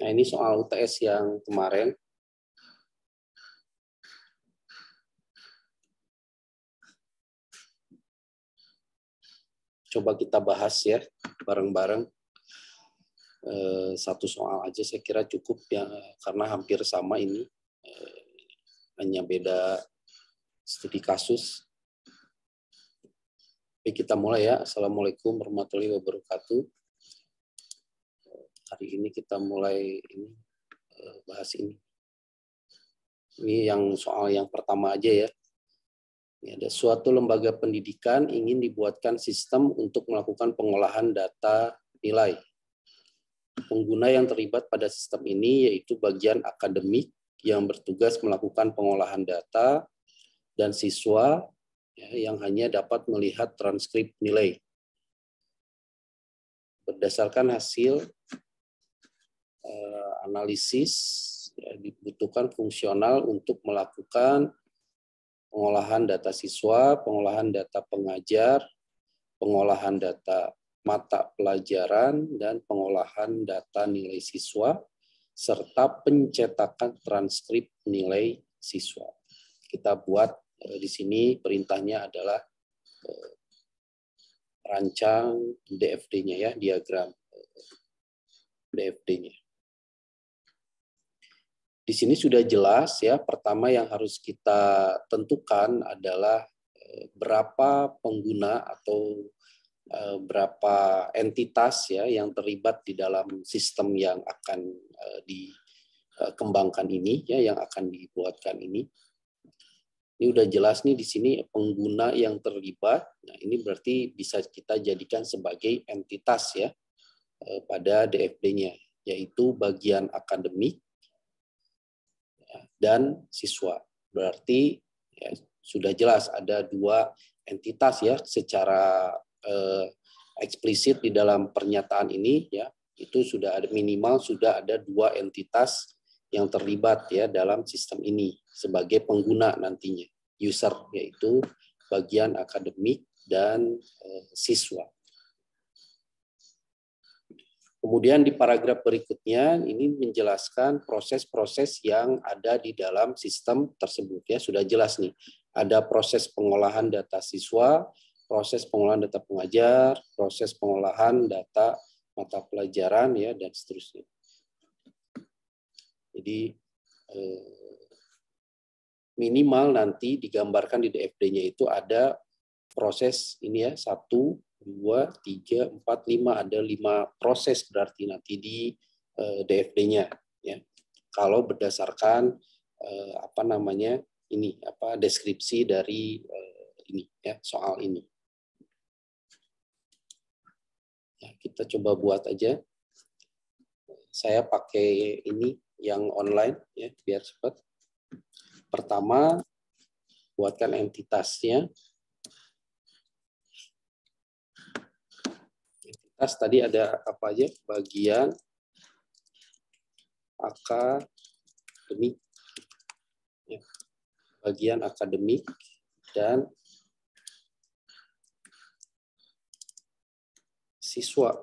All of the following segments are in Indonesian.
Nah, ini soal UTS yang kemarin. Coba kita bahas ya, bareng-bareng. Satu soal aja saya kira cukup ya, karena hampir sama ini. Hanya beda studi kasus. Oke, kita mulai ya. Assalamualaikum warahmatullahi wabarakatuh. Hari ini kita mulai bahas ini. Ini yang soal yang pertama aja ya. Ini ada suatu lembaga pendidikan ingin dibuatkan sistem untuk melakukan pengolahan data nilai. Pengguna yang terlibat pada sistem ini yaitu bagian akademik yang bertugas melakukan pengolahan data dan siswa yang hanya dapat melihat transkrip nilai. Berdasarkan hasil analisis, dibutuhkan fungsional untuk melakukan pengolahan data siswa, pengolahan data pengajar, pengolahan data mata pelajaran, dan pengolahan data nilai siswa, serta pencetakan transkrip nilai siswa. Kita buat di sini perintahnya adalah rancang DFD-nya ya, diagram DFD-nya. Di sini sudah jelas ya, pertama yang harus kita tentukan adalah berapa pengguna atau berapa entitas ya yang terlibat di dalam sistem yang akan dikembangkan ini ya, yang akan dibuatkan ini. Ini udah jelas nih di sini pengguna yang terlibat. Nah, ini berarti bisa kita jadikan sebagai entitas ya pada DFD-nya, yaitu bagian akademik dan siswa. Berarti ya, sudah jelas ada dua entitas ya secara eksplisit di dalam pernyataan ini ya, itu sudah ada minimal sudah ada dua entitas yang terlibat ya dalam sistem ini sebagai pengguna nantinya, user, yaitu bagian akademik dan siswa. Kemudian di paragraf berikutnya ini menjelaskan proses-proses yang ada di dalam sistem tersebut ya, sudah jelas nih. Ada proses pengolahan data siswa, proses pengolahan data pengajar, proses pengolahan data mata pelajaran ya, dan seterusnya. Jadi minimal nanti digambarkan di DFD-nya itu ada proses ini ya, 1, 2, 3, 4, 5, ada 5 proses berarti nanti di DFD-nya ya. Kalau berdasarkan apa namanya ini apa deskripsi dari ini ya, soal ini. Ya, kita coba buat aja. Saya pakai ini yang online ya biar cepat. Pertama, buatkan entitasnya. Tadi ada apa aja? Bagian akademik, ya. Bagian akademik dan siswa.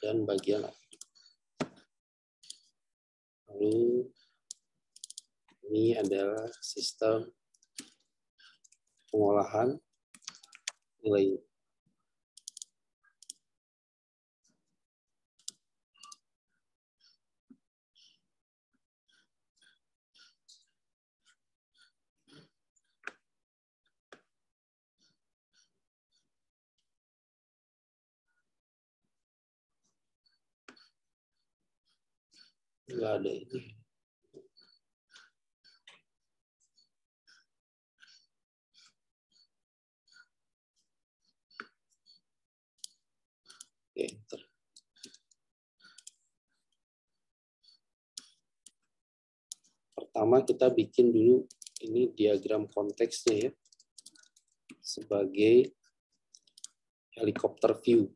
Dan bagian akademik. Lalu ini adalah sistem pengolahan nilai. Enggak ada ini. Oke, enter. Pertama kita bikin dulu ini diagram konteksnya ya, sebagai helikopter view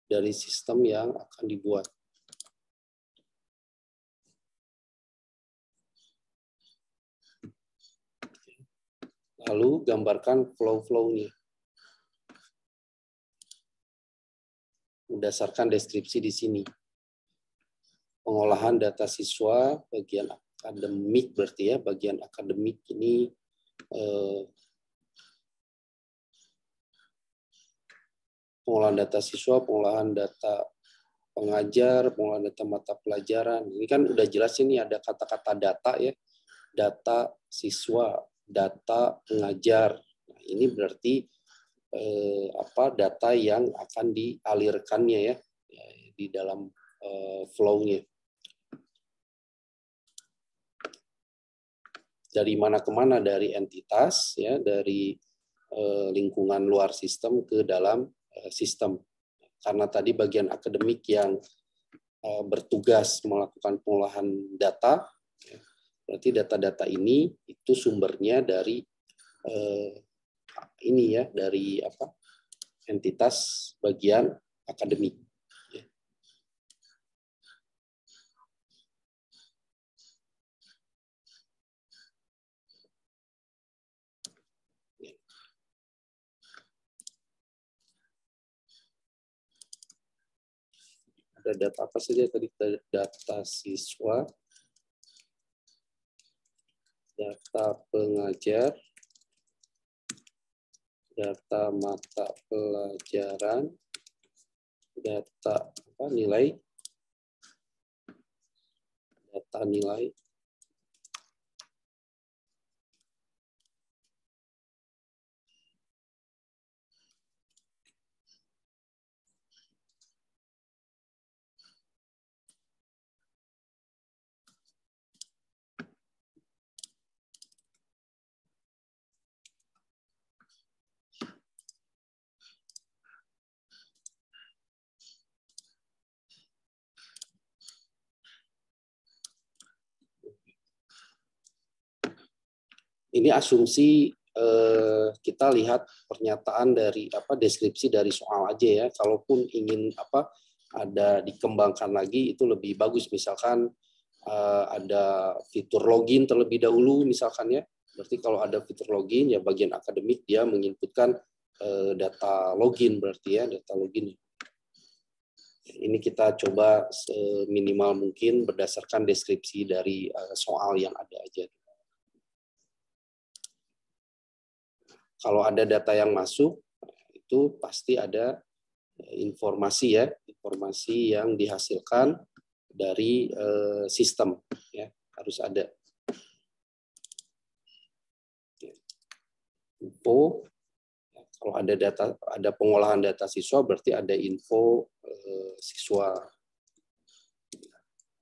dari sistem yang akan dibuat. Lalu gambarkan flow-flow-nya. berdasarkan deskripsi di sini. Pengolahan data siswa bagian akademik berarti ya, bagian akademik ini pengolahan data siswa, pengolahan data pengajar, pengolahan data mata pelajaran. Ini kan udah jelas ini ada kata-kata data ya, data siswa, data pengajar. Nah, ini berarti data yang akan dialirkannya ya di dalam flow-nya. Dari mana ke mana, dari entitas ya, dari lingkungan luar sistem ke dalam sistem. Karena tadi bagian akademik yang bertugas melakukan pengolahan data, ya, berarti data-data ini itu sumbernya dari ini ya, dari entitas bagian akademik. Ada data apa saja tadi? Data siswa, data pengajar, data mata pelajaran, data nilai, data nilai, ini asumsi kita lihat pernyataan dari deskripsi dari soal aja ya. Kalaupun ingin ada dikembangkan lagi itu lebih bagus, misalkan ada fitur login terlebih dahulu misalkan ya. Berarti kalau ada fitur login ya bagian akademik dia menginputkan data login berarti ya, data login. Ini kita coba seminimal mungkin berdasarkan deskripsi dari soal yang ada aja. Kalau ada data yang masuk, itu pasti ada informasi ya, informasi yang dihasilkan dari sistem ya, harus ada info. Kalau ada data, ada pengolahan data siswa, berarti ada info siswa,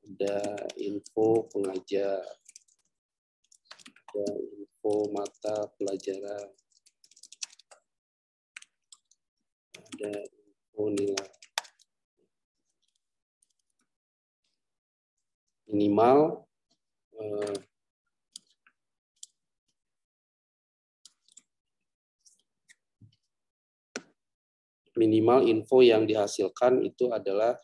ada info pengajar, ada info mata pelajaran, ada info nilai. Minimal info yang dihasilkan itu adalah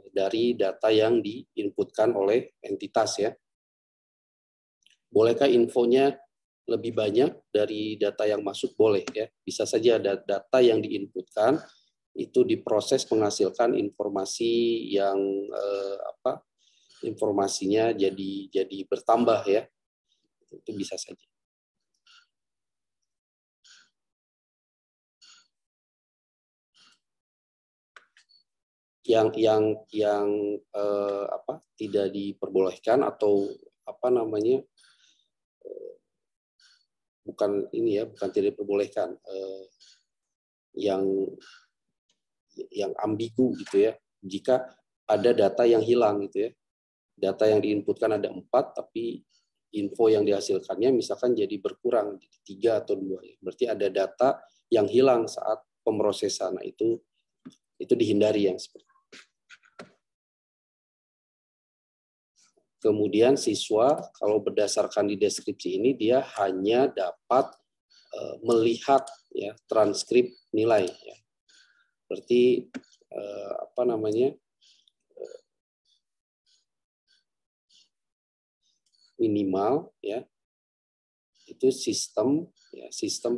dari data yang diinputkan oleh entitas ya. Bolehkah infonya lebih banyak dari data yang masuk? Boleh ya. Bisa saja ada data yang diinputkan itu diproses menghasilkan informasi yang informasinya jadi bertambah ya. Itu bisa saja. Yang tidak diperbolehkan atau bukan ini ya, bukan tidak diperbolehkan, yang ambigu gitu ya, jika ada data yang hilang gitu ya, data yang diinputkan ada 4 tapi info yang dihasilkannya misalkan jadi berkurang 3 atau 2 ya. Berarti ada data yang hilang saat pemrosesan. Nah, itu dihindari yang seperti itu. Kemudian siswa kalau berdasarkan di deskripsi ini dia hanya dapat melihat ya transkrip nilai ya. Berarti minimal ya itu sistem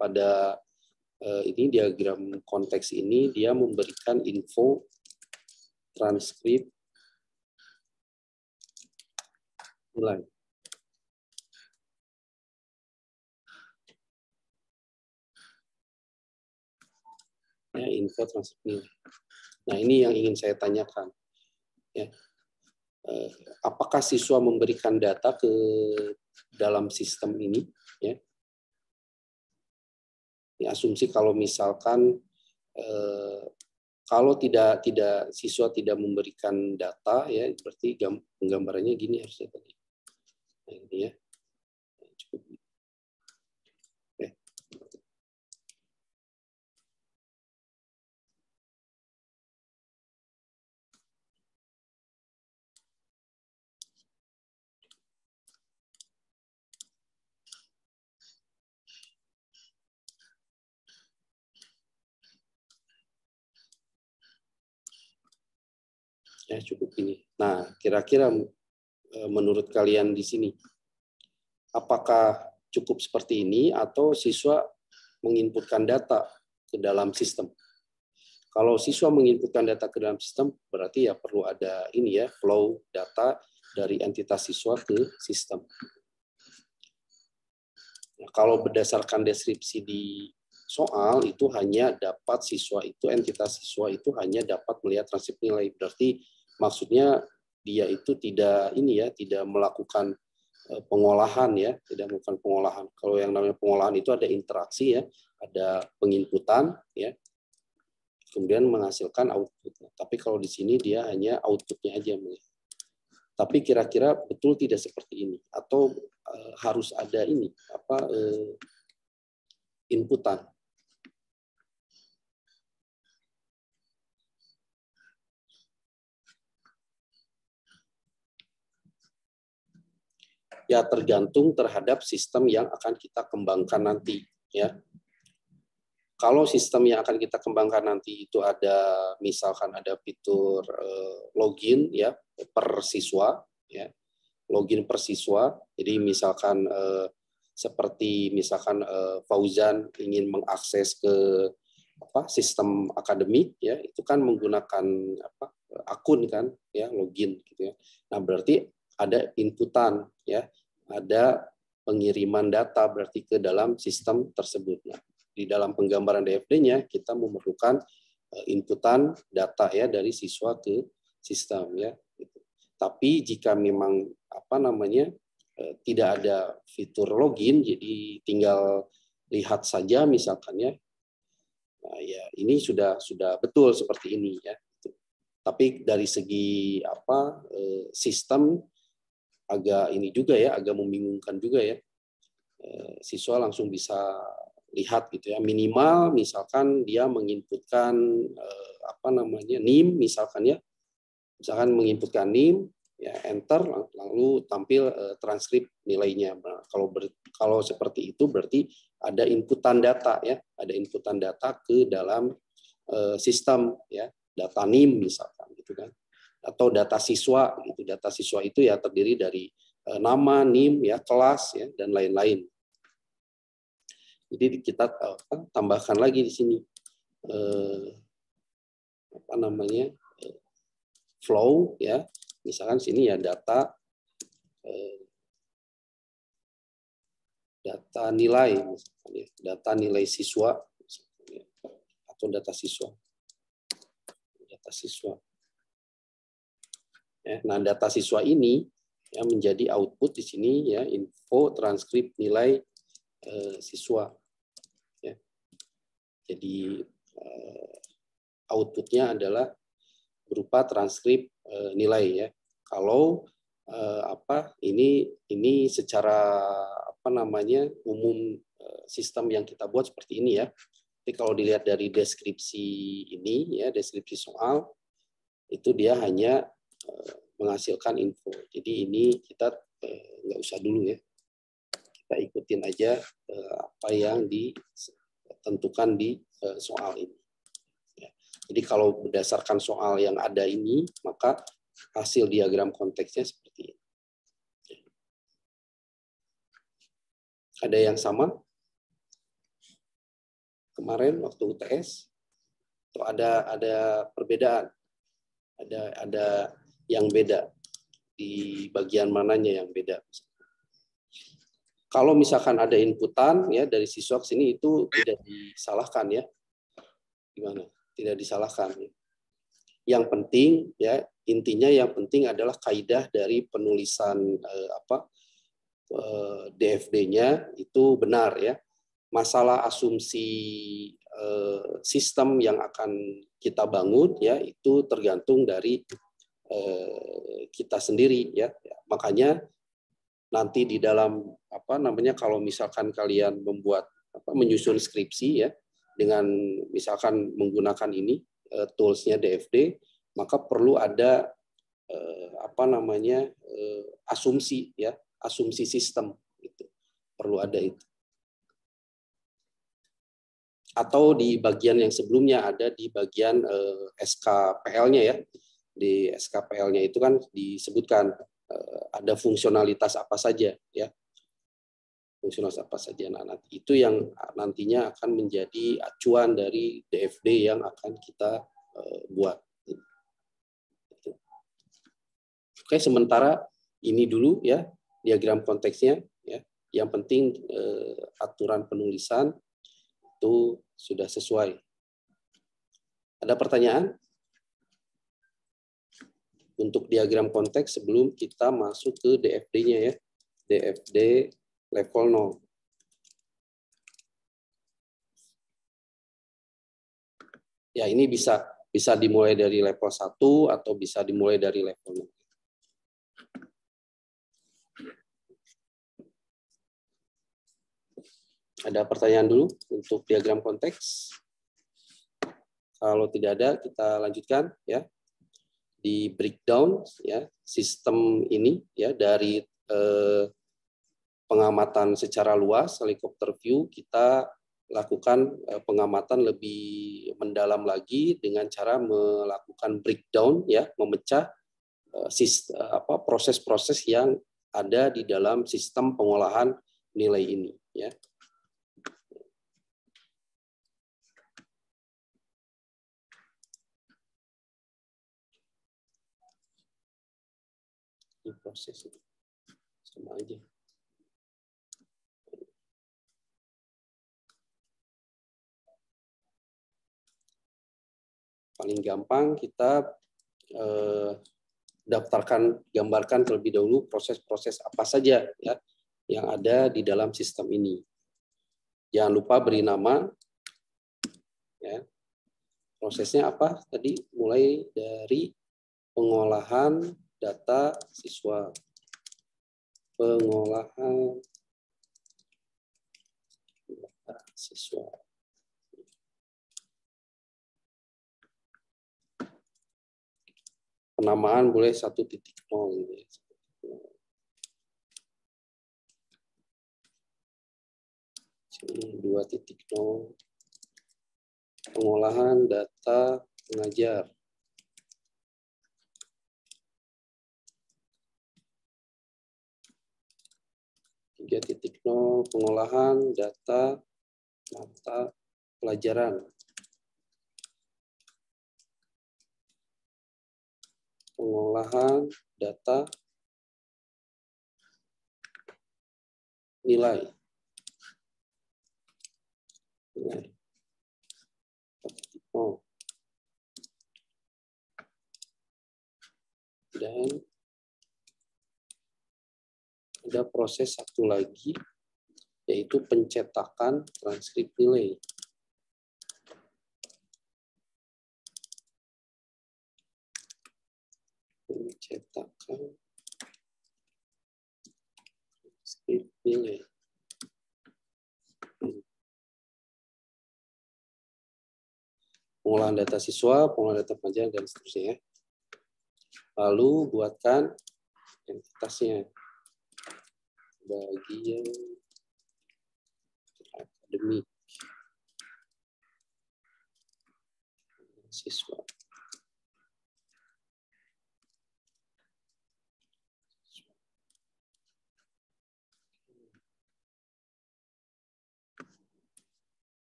pada ini diagram konteks ini dia memberikan info transkrip nilai. Ya, info transkrip nilai. Nah, ini yang ingin saya tanyakan. Ya. Apakah siswa memberikan data ke dalam sistem ini? Ya. Ini asumsi kalau misalkan kalau tidak siswa tidak memberikan data, ya berarti penggambarannya gini harusnya tadi. Nah, ini ya. Cukup. Oke. Ya, cukup ini. Nah, kira-kira menurut kalian di sini, apakah cukup seperti ini atau siswa menginputkan data ke dalam sistem? Kalau siswa menginputkan data ke dalam sistem, berarti ya perlu ada ini ya, flow data dari entitas siswa ke sistem. Nah, kalau berdasarkan deskripsi di soal itu hanya dapat siswa itu, entitas siswa itu hanya dapat melihat transkrip nilai. Berarti maksudnya dia itu tidak ini ya, tidak melakukan pengolahan ya, tidak melakukan pengolahan. Kalau yang namanya pengolahan itu ada interaksi ya, ada penginputan ya, kemudian menghasilkan output. Tapi kalau di sini dia hanya outputnya aja melihat. Tapi kira-kira betul tidak seperti ini atau harus ada ini apa inputan? Ya tergantung terhadap sistem yang akan kita kembangkan nanti ya. Kalau sistem yang akan kita kembangkan nanti itu ada misalkan ada fitur login ya per siswa ya. Login per siswa. Jadi misalkan seperti misalkan Fauzan ingin mengakses ke sistem akademik ya, itu kan menggunakan akun kan ya, login gitu ya. Nah, berarti ada inputan ya, ada pengiriman data berarti ke dalam sistem tersebut. Nah, di dalam penggambaran DFD-nya kita memerlukan inputan data ya dari siswa ke sistem ya. Tapi jika memang tidak ada fitur login, jadi tinggal lihat saja misalkan ya, nah, ya ini sudah betul seperti ini ya. Tapi dari segi sistem agak ini juga ya, agak membingungkan juga ya. Siswa langsung bisa lihat gitu ya, minimal misalkan dia menginputkan NIM misalkan ya, misalkan menginputkan NIM ya, enter lalu tampil transkrip nilainya. Nah, kalau seperti itu berarti ada inputan data ya, ada inputan data ke dalam sistem ya, data NIM misalkan gitu kan, atau data siswa gitu. Data siswa itu ya terdiri dari nama, NIM ya, kelas ya, dan lain-lain. Jadi kita tambahkan lagi di sini flow ya, misalkan sini ya data nilai misalkan ya, data nilai siswa ya, atau data siswa ya. Nah, data siswa ini ya menjadi output di sini ya, info transkrip nilai siswa ya. Jadi outputnya adalah berupa transkrip nilai ya. Kalau ini secara umum sistem yang kita buat seperti ini ya. Tapi kalau dilihat dari deskripsi ini ya, deskripsi soal itu dia hanya menghasilkan info. Jadi ini kita nggak usah dulu ya. Kita ikutin aja apa yang ditentukan di soal ini. Ya. Jadi kalau berdasarkan soal yang ada ini, maka hasil diagram konteksnya seperti ini. Ada yang sama kemarin waktu UTS? Atau ada perbedaan? Ada yang beda di bagian mananya yang beda. Kalau misalkan ada inputan ya dari siswa ke sini itu tidak disalahkan ya. Gimana? Tidak disalahkan. Yang penting ya intinya yang penting adalah kaidah dari penulisan DFD-nya itu benar ya. Masalah asumsi sistem yang akan kita bangun ya itu tergantung dari kita sendiri ya. Makanya nanti di dalam kalau misalkan kalian menyusun skripsi ya dengan misalkan menggunakan ini toolsnya DFD, maka perlu ada asumsi ya, asumsi sistem itu. Perlu ada itu. Atau di bagian yang sebelumnya ada di bagian SKPL-nya ya. Di SKPL-nya itu kan disebutkan ada fungsionalitas apa saja ya. Fungsionalitas apa saja. Nah, nanti itu yang nantinya akan menjadi acuan dari DFD yang akan kita buat. Oke, sementara ini dulu ya diagram konteksnya ya. Yang penting aturan penulisan itu sudah sesuai. Ada pertanyaan? Untuk diagram konteks sebelum kita masuk ke DFD-nya ya. DFD level 0. Ya, ini bisa dimulai dari level 1 atau bisa dimulai dari level 0. Ada pertanyaan dulu untuk diagram konteks? Kalau tidak ada, kita lanjutkan ya. Di breakdown ya sistem ini ya dari pengamatan secara luas helikopter view, kita lakukan pengamatan lebih mendalam lagi dengan cara melakukan breakdown ya, memecah proses-proses yang ada di dalam sistem pengolahan nilai ini ya. Ini proses sama aja. Paling gampang kita gambarkan terlebih dahulu proses-proses apa saja ya yang ada di dalam sistem ini. Jangan lupa beri nama ya. Prosesnya apa tadi? Mulai dari pengolahan data siswa. Pengolahan data siswa. Penamaan boleh 1.0 gitu ya. 2.0. Pengolahan data pengajar. 3.0 pengolahan data mata pelajaran. Pengolahan data nilai. Dan ada proses satu lagi, yaitu pencetakan transkrip nilai. Pencetakan transkrip nilai. Pengolahan data siswa, pengolahan data pelajaran, dan seterusnya. Lalu buatkan entitasnya. Bagian akademik siswa.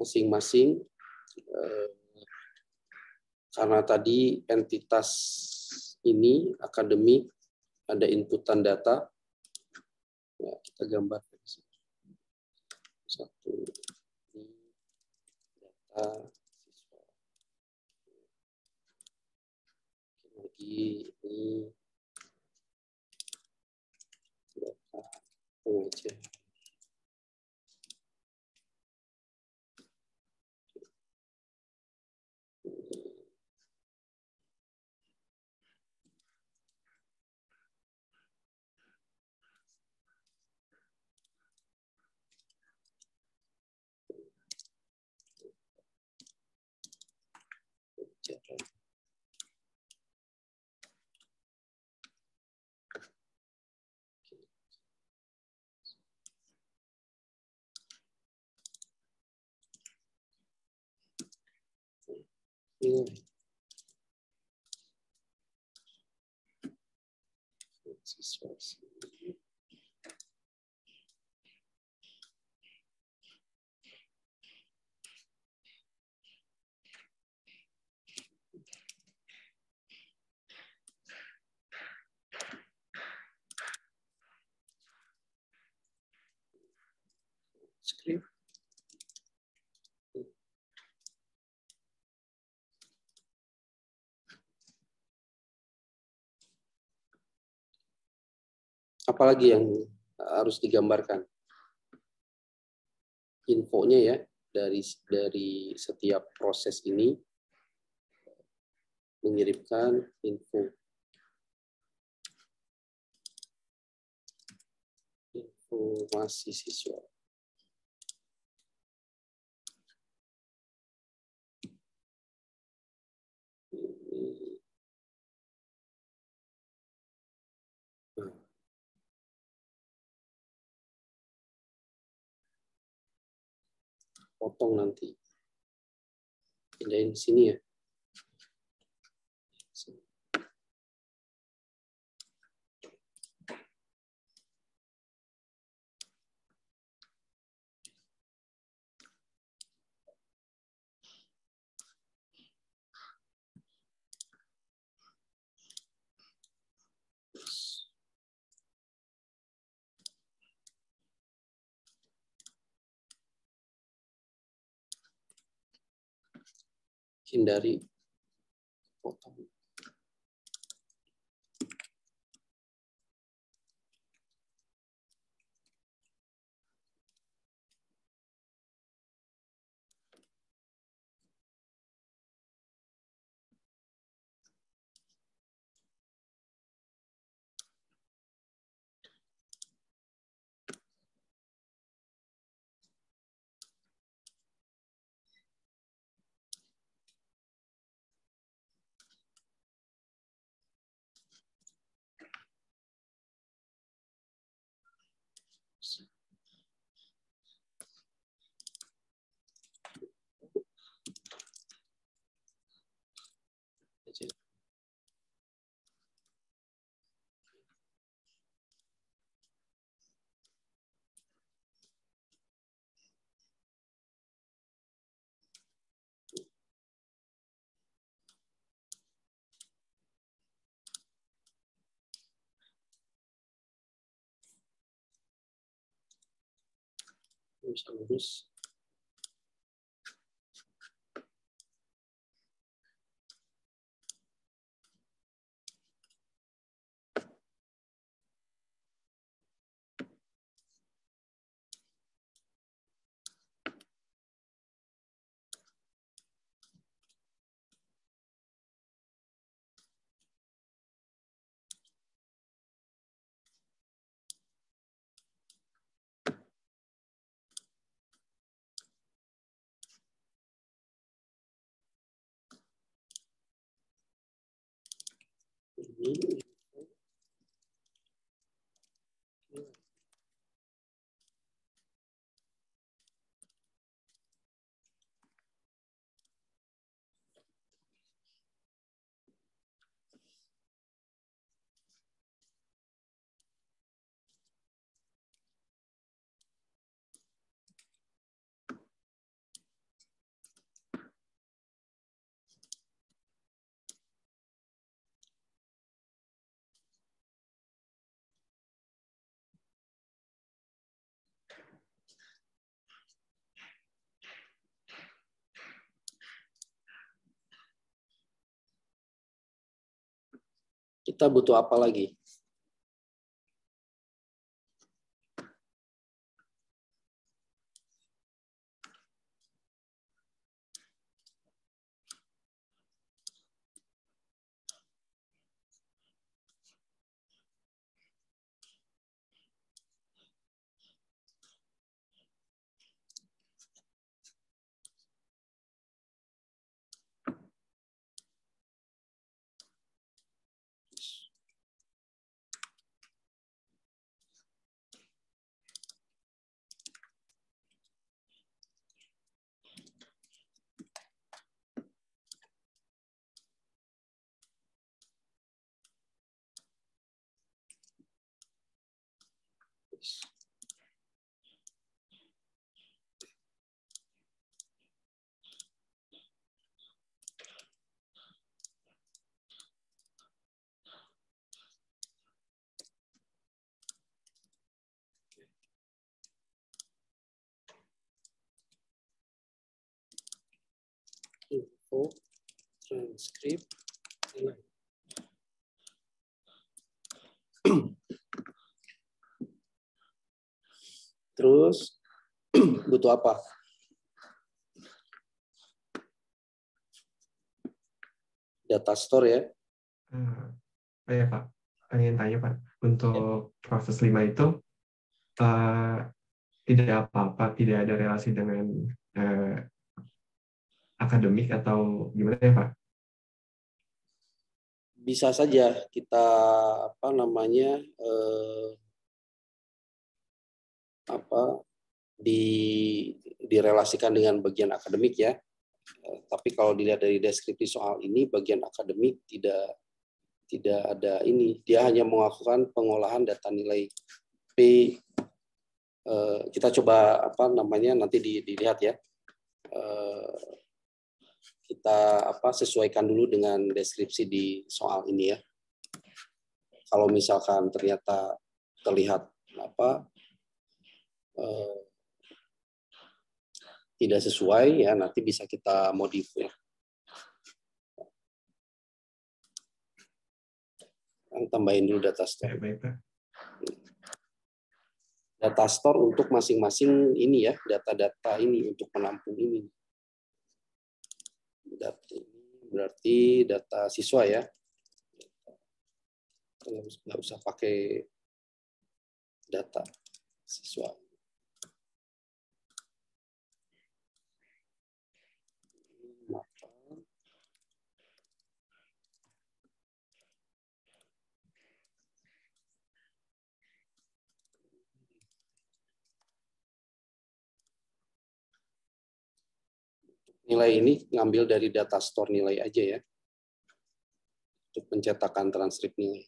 masing-masing. Karena tadi entitas ini akademik, ada inputan data. Ya, kita gambarkan. Satu, ini data siswa. Lagi ini data pengajar. Siswa. Script. Apalagi yang harus digambarkan? Infonya ya, dari setiap proses ini mengirimkan informasi siswa. Potong nanti. Pindahin sini ya. Hindari potong. Bisa lurus. Ini. Kita butuh apa lagi? Info, transkrip, terus butuh apa? Data store ya. Ya Pak, ingin tanya Pak, untuk proses 5 itu tidak apa-apa, tidak ada relasi dengan akademik atau gimana ya Pak? Bisa saja kita direlasikan dengan bagian akademik ya. Tapi kalau dilihat dari deskripsi soal ini, bagian akademik tidak ada ini. Dia hanya melakukan pengolahan data nilai P. Kita coba nanti dilihat ya. Kita sesuaikan dulu dengan deskripsi di soal ini ya. Kalau misalkan ternyata terlihat tidak sesuai ya, nanti bisa kita modif ya. Tambahin dulu data store. Data store untuk masing-masing ini ya, data-data ini untuk menampung ini. Data ini berarti data siswa ya. Nggak usah pakai data siswa. Nilai ini ngambil dari data store nilai aja ya, untuk pencetakan transkrip nilai.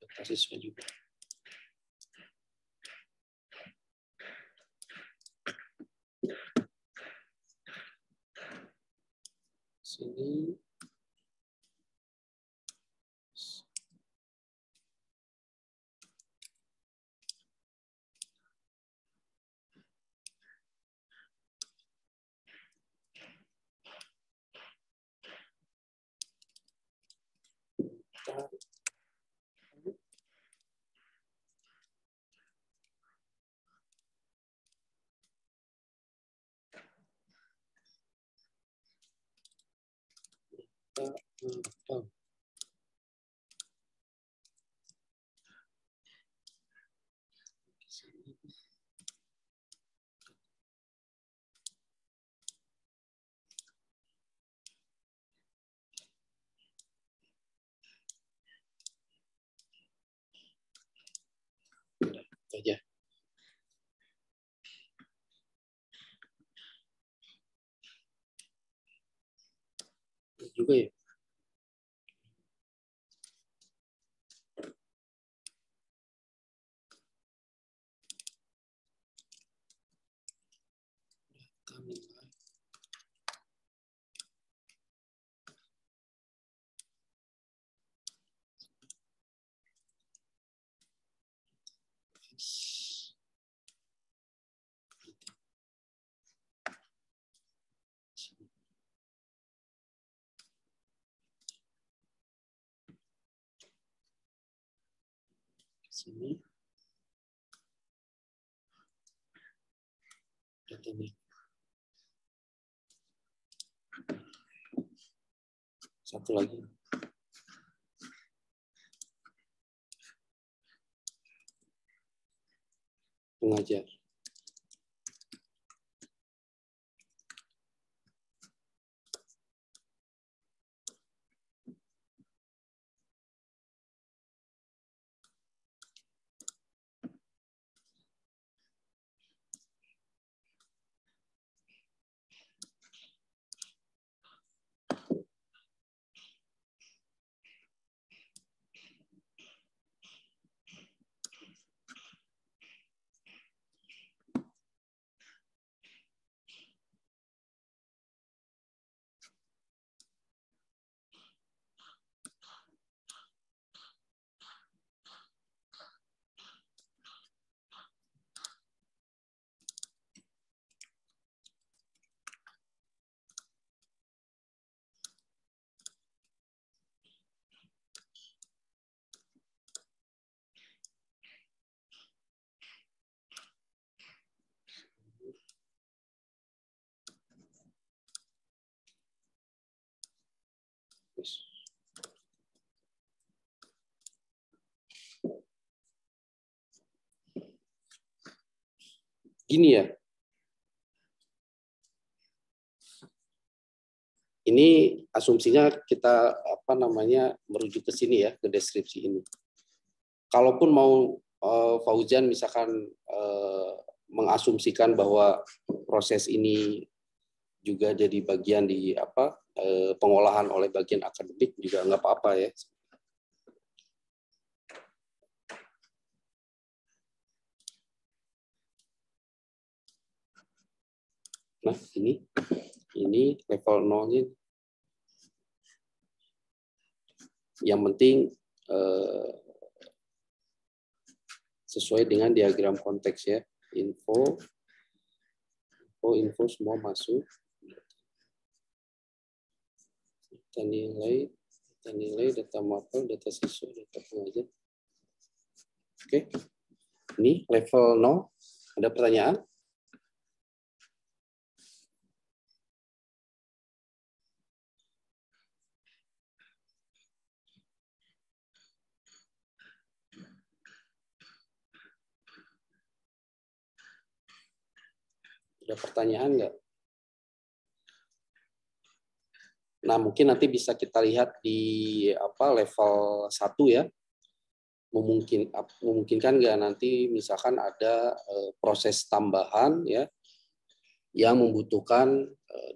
Data siswa juga. Sini. Aja. Juga ya. Sini. Ini. Satu lagi. Pengajar. Gini ya. Ini asumsinya kita merujuk ke sini ya, ke deskripsi ini. Kalaupun mau Fauzan misalkan mengasumsikan bahwa proses ini juga jadi bagian di pengolahan oleh bagian akademik juga nggak apa-apa ya. Nah, ini level 0-nya. Yang penting sesuai dengan diagram konteks ya. Info semua masuk. Kita nilai data mapel, data siswa, data pengajar. Oke. Ini level 0. Ada pertanyaan? Ada pertanyaan nggak? Nah, mungkin nanti bisa kita lihat di level 1 ya. Memungkinkan nggak nanti misalkan ada proses tambahan ya yang membutuhkan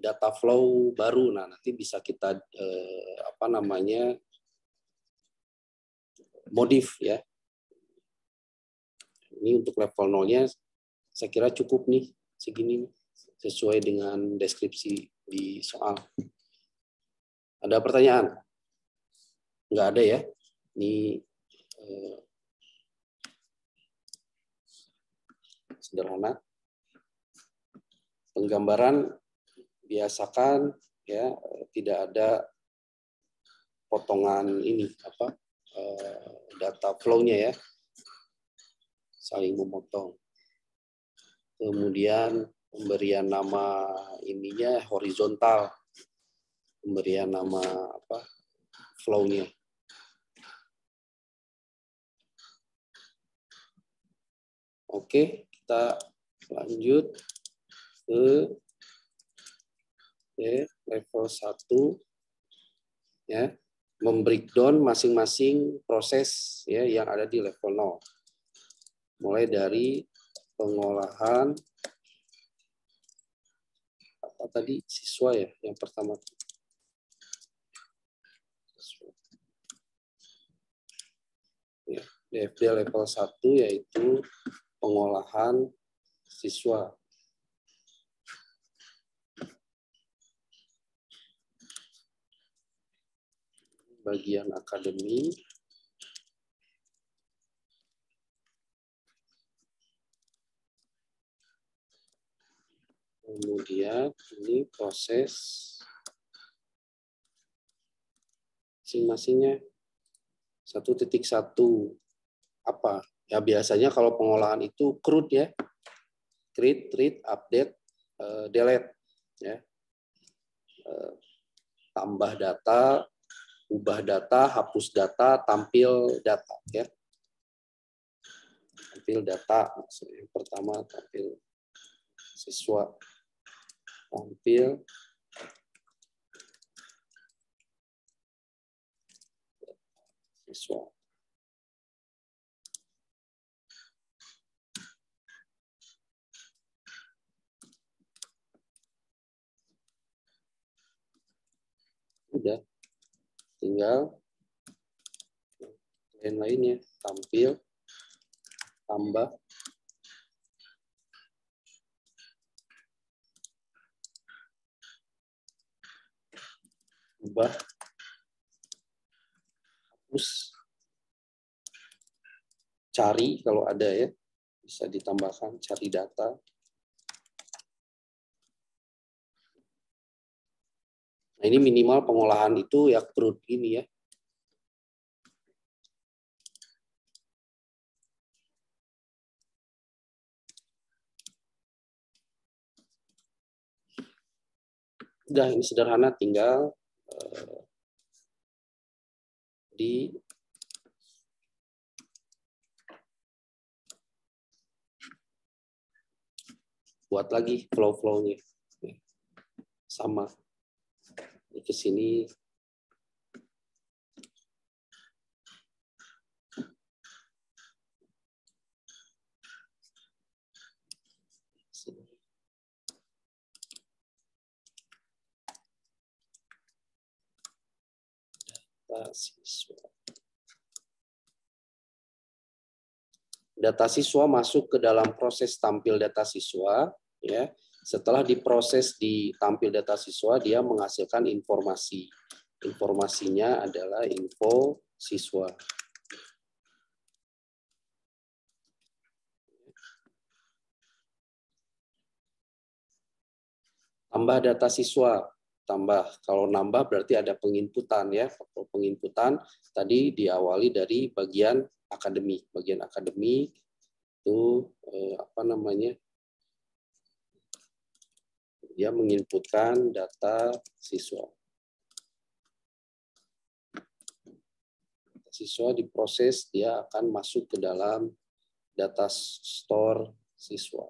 data flow baru. Nah, nanti bisa kita modif ya. Ini untuk level 0-nya saya kira cukup nih segini sesuai dengan deskripsi di soal. Ada pertanyaan? Nggak ada ya. Ini sederhana. Penggambaran biasakan ya tidak ada potongan ini data flow-nya ya. Saling memotong. Kemudian pemberian nama ininya horizontal. Pemberian nama flow-nya. Oke, kita lanjut ke level 1 ya, membreakdown masing-masing proses ya yang ada di level 0. Mulai dari pengolahan apa tadi siswa ya yang pertama. Ya, DFD level 1 yaitu pengolahan siswa. Bagian akademi. Kemudian ini proses masing-masingnya 1.1 apa Ya biasanya kalau pengolahan itu CRUD ya, create, read, update, delete ya. Tambah data, ubah data, hapus data, tampil data ya. Tampil data, yang pertama tampil siswa, tampil siswa. Udah, tinggal yang lainnya, tampil, tambah, ubah, hapus, cari kalau ada ya, bisa ditambahkan cari data. Nah, ini minimal pengolahan itu ya CRUD ini ya. Udah, ini sederhana, tinggal di buat lagi flow-flow-nya. Sama. Ini ke sini. Data siswa masuk ke dalam proses tampil data siswa ya. Setelah diproses di tampil data siswa, dia menghasilkan informasi. Informasinya adalah info siswa. Tambah data siswa. Tambah, kalau nambah berarti ada penginputan ya. Penginputan tadi diawali dari bagian akademik. Bagian akademik itu apa namanya? Dia menginputkan data siswa. Siswa diproses, dia akan masuk ke dalam data store siswa.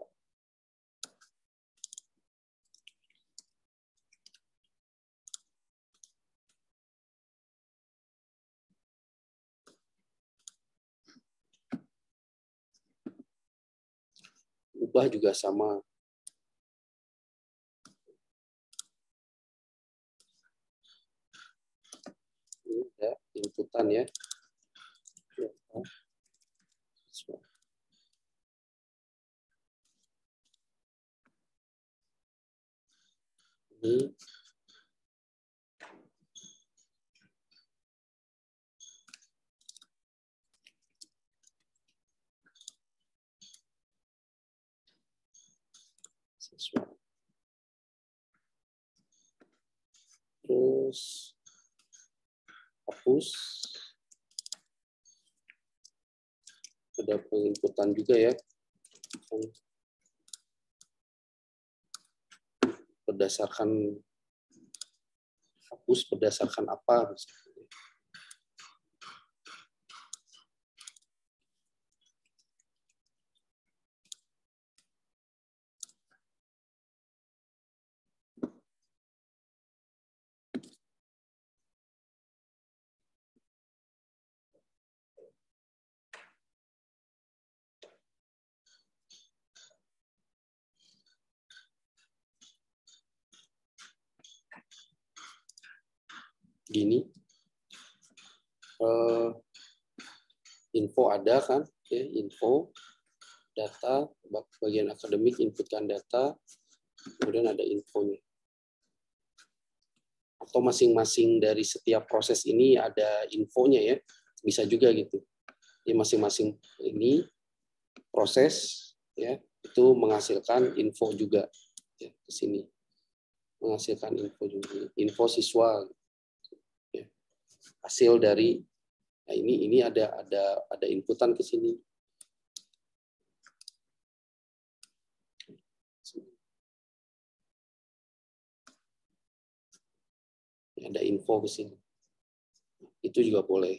Ubah juga sama. Ini ya, inputan ya. Ini siswa. Terus hapus. Ada penginputan juga ya. Berdasarkan hapus berdasarkan apa misalnya. Gini, info ada kan, ya, info, data, bagian akademik inputkan data, kemudian ada infonya. Atau masing-masing dari setiap proses ini ada infonya ya, bisa juga gitu. Jadi masing-masing ini proses ya itu menghasilkan info juga ya, ke sini menghasilkan info juga, info siswa ya. Hasil dari nah ini ada inputan ke sini Ada info ke sini. Itu juga boleh.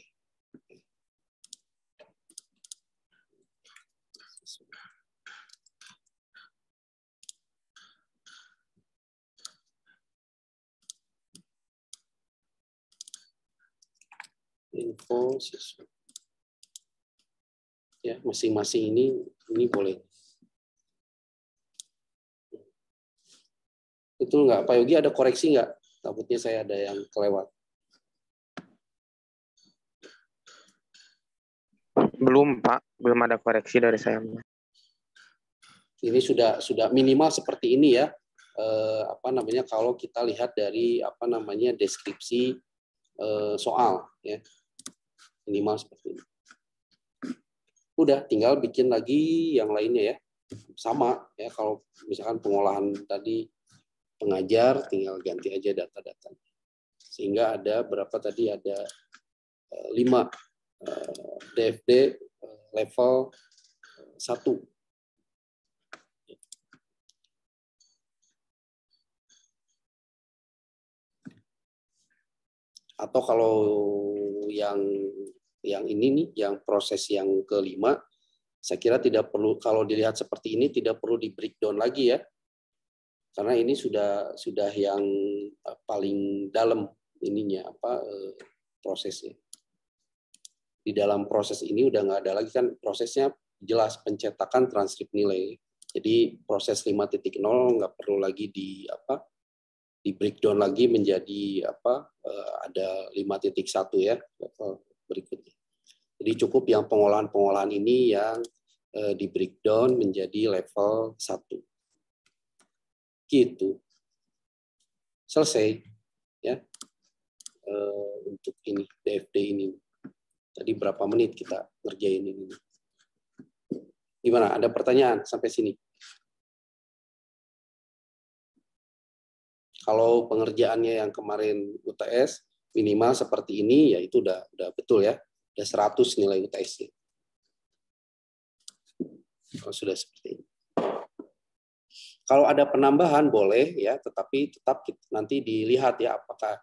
Info siswa. Ya, masing-masing ini boleh. Betul nggak, Pak Yogi, ada koreksi nggak? Takutnya saya ada yang kelewat. Belum, Pak. Belum ada koreksi dari saya. Ini sudah minimal seperti ini ya. Kalau kita lihat dari deskripsi soal ya. Minimal seperti ini. Udah, tinggal bikin lagi yang lainnya ya. Sama ya, kalau misalkan pengolahan tadi pengajar, tinggal ganti aja data-data. Sehingga ada berapa tadi, ada 5 DFD level 1. Atau kalau yang ini nih, yang proses yang kelima, saya kira tidak perlu, kalau dilihat seperti ini tidak perlu di breakdown lagi ya, karena ini sudah yang paling dalam ininya prosesnya. Di dalam proses ini udah nggak ada lagi kan, prosesnya jelas pencetakan transkrip nilai. Jadi proses 5.0 nggak perlu lagi di breakdown lagi menjadi ada 5.1 ya level berikutnya. Jadi cukup yang pengolahan ini yang di breakdown menjadi level 1. Gitu. Selesai ya untuk ini DFD ini. Tadi berapa menit kita ngerjain ini? Gimana? Ada pertanyaan sampai sini? Kalau pengerjaannya yang kemarin UTS minimal seperti ini, ya itu udah betul ya. Udah 100 nilai UTS-nya. Kalau sudah seperti ini. Kalau ada penambahan boleh ya, tetapi tetap nanti dilihat ya apakah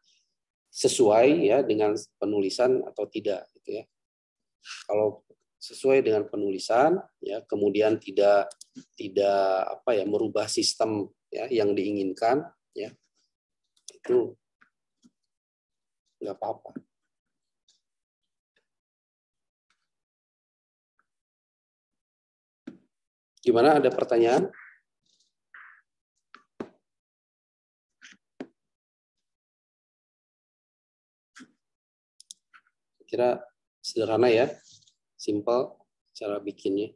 sesuai ya dengan penulisan atau tidak gitu ya. Kalau sesuai dengan penulisan ya, kemudian tidak merubah sistem ya yang diinginkan ya, itu nggak apa-apa. Gimana, ada pertanyaan? Kira sederhana ya, simple cara bikinnya.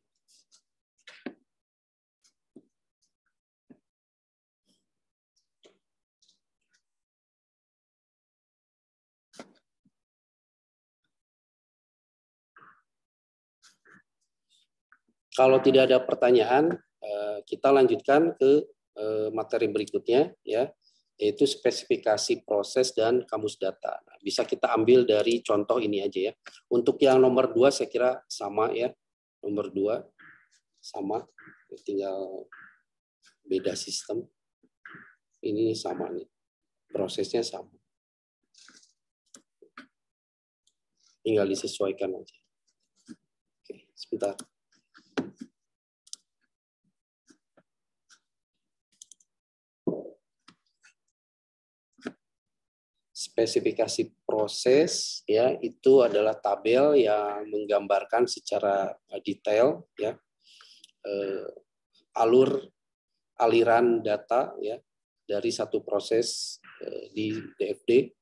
Kalau tidak ada pertanyaan, kita lanjutkan ke materi berikutnya ya, yaitu spesifikasi proses dan kamus data. Nah, bisa kita ambil dari contoh ini aja ya. Untuk yang nomor 2 saya kira sama ya. Nomor 2 sama, tinggal beda sistem. Ini sama nih. Prosesnya sama. Tinggal disesuaikan aja. Oke, sebentar. Spesifikasi proses ya, itu adalah tabel yang menggambarkan secara detail ya aliran data ya dari satu proses di DFD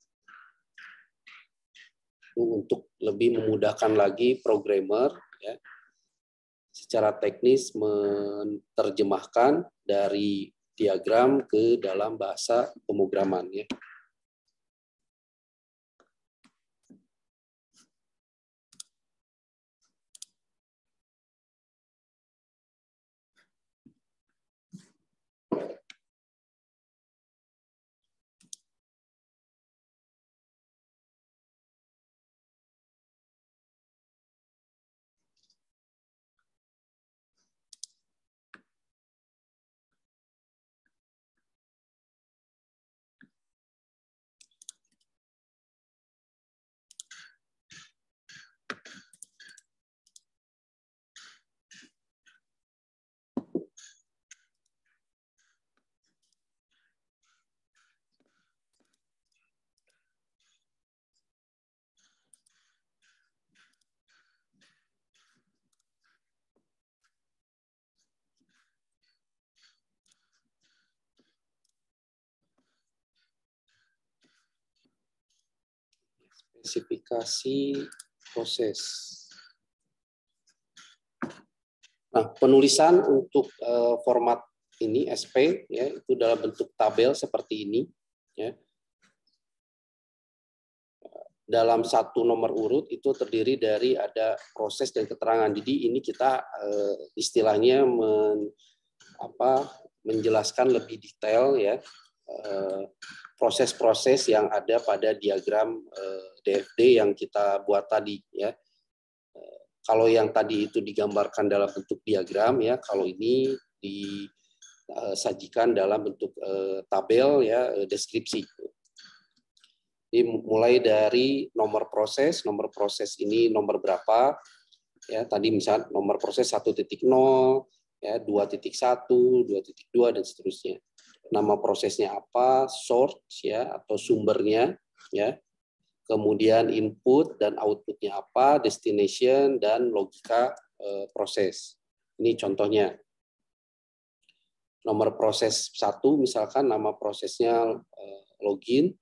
untuk lebih memudahkan lagi programmer ya secara teknis menerjemahkan dari diagram ke dalam bahasa pemrograman ya. Spesifikasi proses. Nah, penulisan untuk format ini SP ya itu dalam bentuk tabel seperti ini ya. Dalam satu nomor urut itu terdiri dari ada proses dan keterangan. Jadi ini kita istilahnya menjelaskan lebih detail ya proses-proses yang ada pada diagram DFD yang kita buat tadi ya. Kalau yang tadi itu digambarkan dalam bentuk diagram ya, kalau ini disajikan dalam bentuk tabel ya, deskripsi. Jadi mulai dari nomor proses ini nomor berapa ya, tadi misalnya nomor proses 1.0 ya, 2.1, 2.2 dan seterusnya. Nama prosesnya apa, source ya atau sumbernya ya. Kemudian input dan outputnya apa, destination dan logika proses. Ini contohnya. Nomor proses 1 misalkan nama prosesnya login,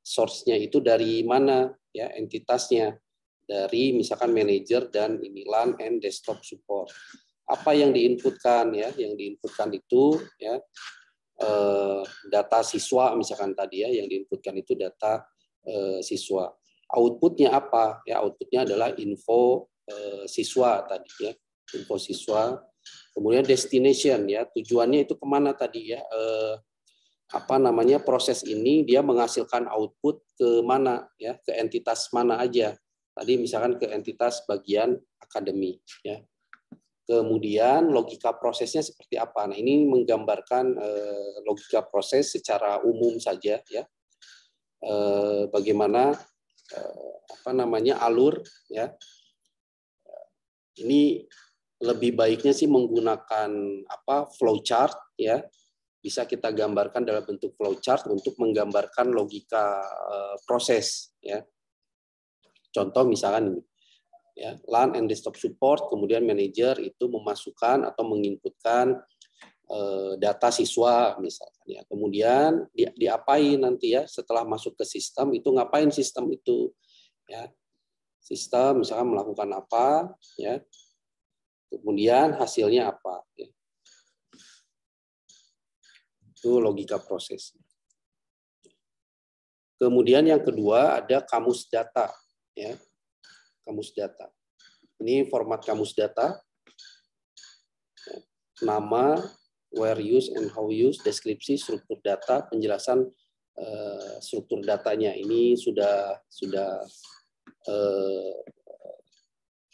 source-nya itu dari mana ya, entitasnya dari misalkan manager dan ini LAN and desktop support. Apa yang diinputkan ya? Yang diinputkan itu ya data siswa misalkan tadi ya, yang diinputkan itu data siswa. Outputnya apa? Ya, outputnya adalah info siswa tadi ya, info siswa. Kemudian destination ya, tujuannya itu kemana tadi ya? Proses ini dia menghasilkan output ke mana ya? Ke entitas mana aja? Tadi misalkan ke entitas bagian akademi ya. Kemudian logika prosesnya seperti apa? Nah, ini menggambarkan logika proses secara umum saja ya. Bagaimana alur ya. Ini lebih baiknya sih menggunakan flowchart ya. Bisa kita gambarkan dalam bentuk flowchart untuk menggambarkan logika proses ya. Contoh misalkan ini ya, LAN and desktop support, kemudian manager itu memasukkan atau menginputkan data siswa misalkan ya. Kemudian diapain nanti ya setelah masuk ke sistem itu, ngapain sistem itu ya. Sistem misalkan melakukan apa ya. Kemudian hasilnya apa ya. Itu logika proses. Kemudian yang kedua ada kamus data ya. Kamus data. Ini format kamus data. Nama, where use and how use, deskripsi, struktur data, penjelasan struktur datanya. Ini sudah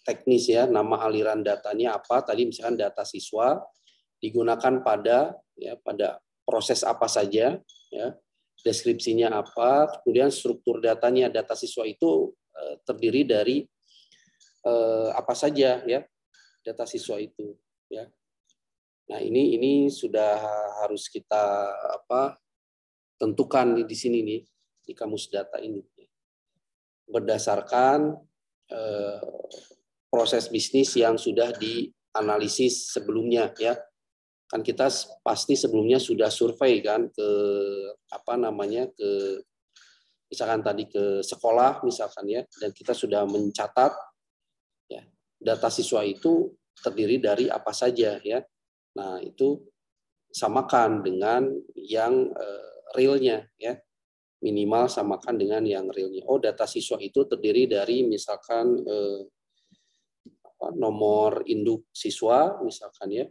teknis ya, nama aliran datanya apa, tadi misalkan data siswa, digunakan pada proses apa saja, ya, deskripsinya apa, kemudian struktur datanya, data siswa itu terdiri dari apa saja ya, data siswa itu ya. Nah, ini sudah harus kita tentukan di sini nih, di kamus data ini. Berdasarkan proses bisnis yang sudah dianalisis sebelumnya ya. Kan kita pasti sebelumnya sudah survei kan ke ke misalkan tadi ke sekolah misalkan ya, dan kita sudah mencatat ya, data siswa itu terdiri dari apa saja ya. Nah, itu samakan dengan yang realnya ya. Minimal samakan dengan yang realnya. Oh, data siswa itu terdiri dari misalkan nomor induk siswa misalkan ya.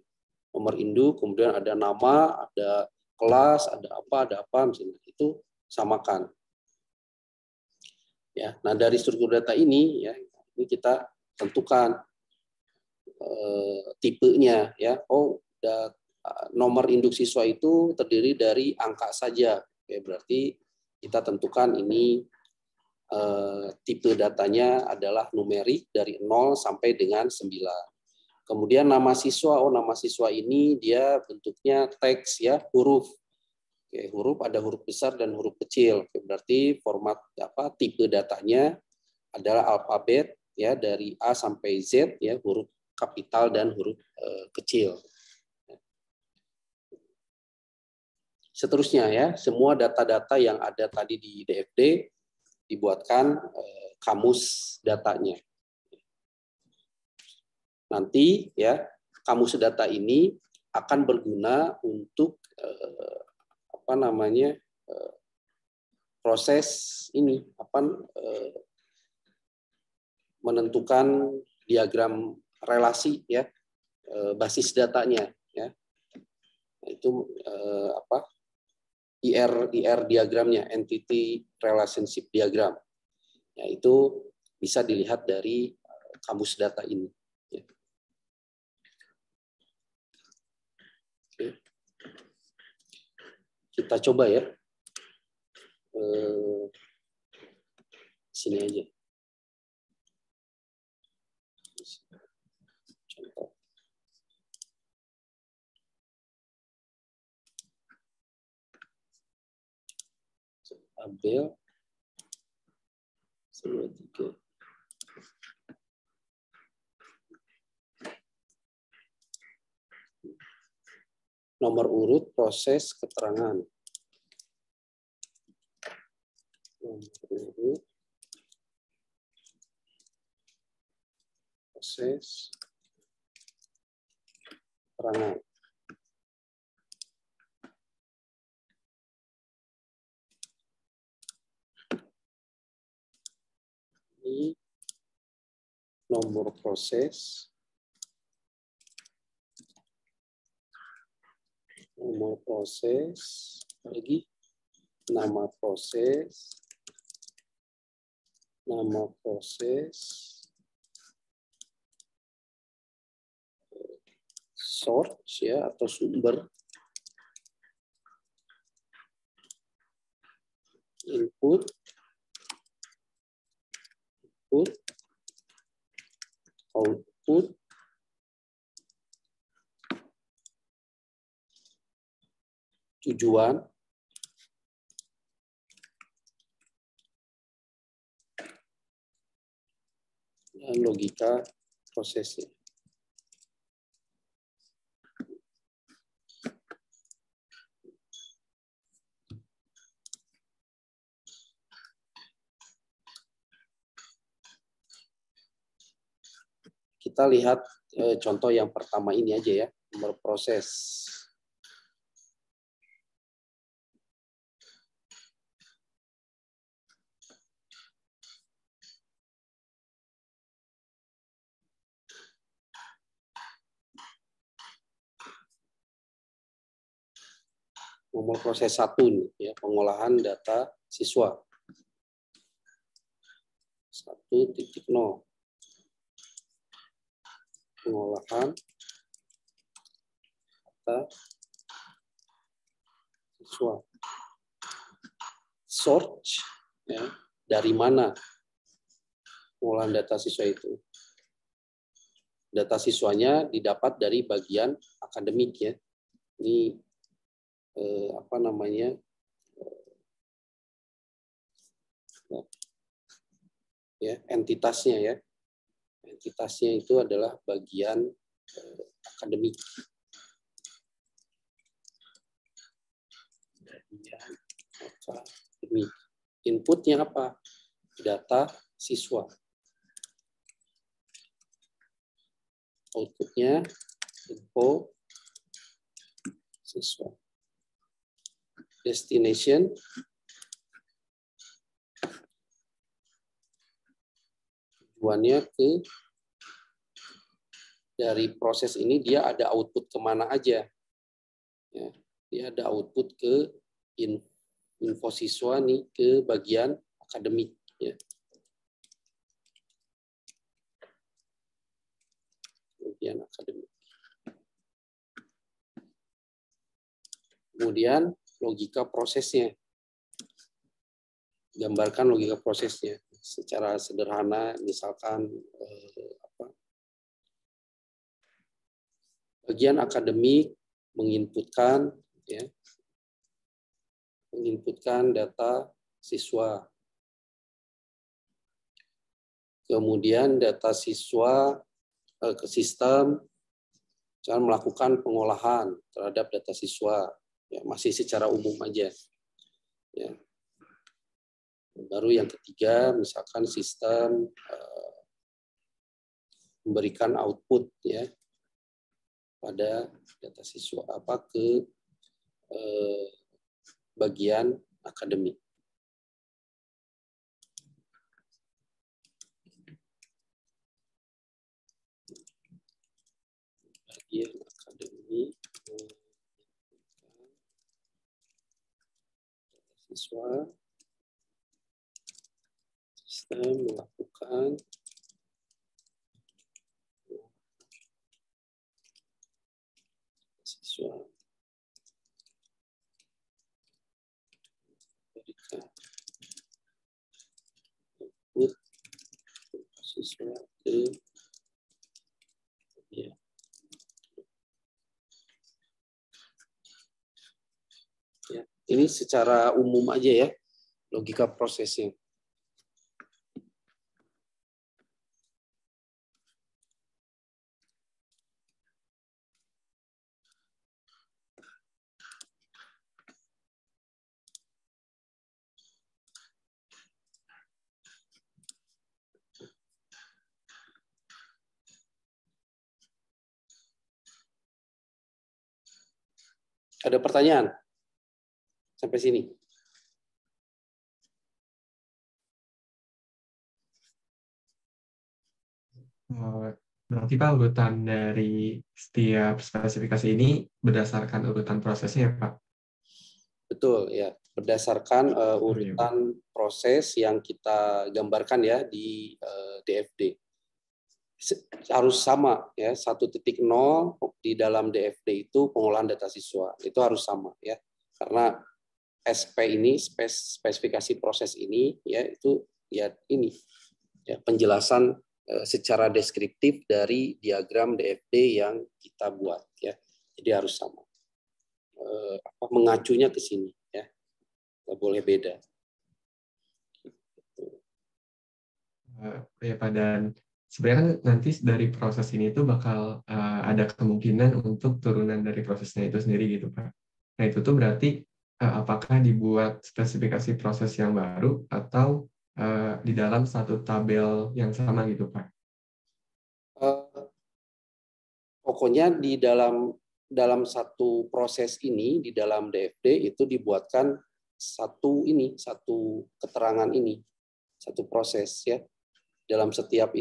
Nomor induk, kemudian ada nama, ada kelas, ada apa misalnya. Itu samakan. Ya. Nah, dari struktur data ini ya, ini kita tentukan tipenya ya. Oh, nomor induk siswa itu terdiri dari angka saja. Oke, berarti kita tentukan ini tipe datanya adalah numerik dari 0 sampai dengan 9. Kemudian nama siswa, oh nama siswa ini dia bentuknya teks ya, huruf. Oke, huruf ada huruf besar dan huruf kecil. Oke, berarti format tipe datanya adalah alfabet ya, dari A sampai Z ya, huruf kapital dan huruf kecil. Seterusnya ya, semua data-data yang ada tadi di DFD dibuatkan kamus datanya. Nanti ya kamus data ini akan berguna untuk proses ini menentukan diagram relasi ya basis datanya ya. Itu IR diagramnya, entity relationship diagram. Ya, itu bisa dilihat dari kamus data ini. Ya. Oke. Kita coba ya. Sini aja. Contoh. Tabel 1, 2, 3. Nomor urut proses keterangan. Nomor urut proses keterangan. Ini nomor proses, lagi nama proses, source ya atau sumber, input, output, tujuan, dan logika prosesnya. Kita lihat contoh yang pertama ini aja ya, nomor proses. Nomor proses 1 nih, ya, pengolahan data siswa. 1.0. Pengolahan data siswa. Search, ya, dari mana pengolahan data siswa itu? Data siswanya didapat dari bagian akademik ya. Ini ya, entitasnya ya. Entitasnya itu adalah bagian akademik. Inputnya apa? Data siswa. Outputnya info siswa. Destination tujuannya ke dari proses ini dia ada output kemana aja. Ya, dia ada output ke info siswa nih ke bagian akademik. Ya. Bagian akademik. Kemudian logika prosesnya. Gambarkan logika prosesnya secara sederhana, misalkan bagian akademik menginputkan data siswa. Kemudian data siswa ke sistem cara melakukan pengolahan terhadap data siswa. Ya, masih secara umum aja. Ya. Baru yang ketiga, misalkan sistem memberikan output ya pada data siswa ke bagian akademik. Bagian akademik siswa, sistem melakukan siswa berikan input siswa ke ya. Ya, ini secara umum aja ya logika prosesnya. Ada pertanyaan sampai sini? Berarti Pak, urutan dari setiap spesifikasi ini berdasarkan urutan prosesnya ya Pak? Betul ya, berdasarkan urutan proses yang kita gambarkan ya di DFD. Harus sama ya, 1.0 di dalam DFD itu pengolahan data siswa itu harus sama ya, karena SP ini spesifikasi proses ini ya itu ya ini ya penjelasan secara deskriptif dari diagram DFD yang kita buat ya, jadi harus sama, mengacunya ke sini ya, nggak boleh beda. Ya Pak, dan sebenarnya kan nanti dari proses ini tuh bakal ada kemungkinan untuk turunan dari prosesnya itu sendiri gitu Pak. Nah itu tuh berarti apakah dibuat spesifikasi proses yang baru atau di dalam satu tabel yang sama gitu Pak? Pokoknya di dalam satu proses ini di dalam DFD itu dibuatkan satu keterangan ini, satu proses ya dalam setiap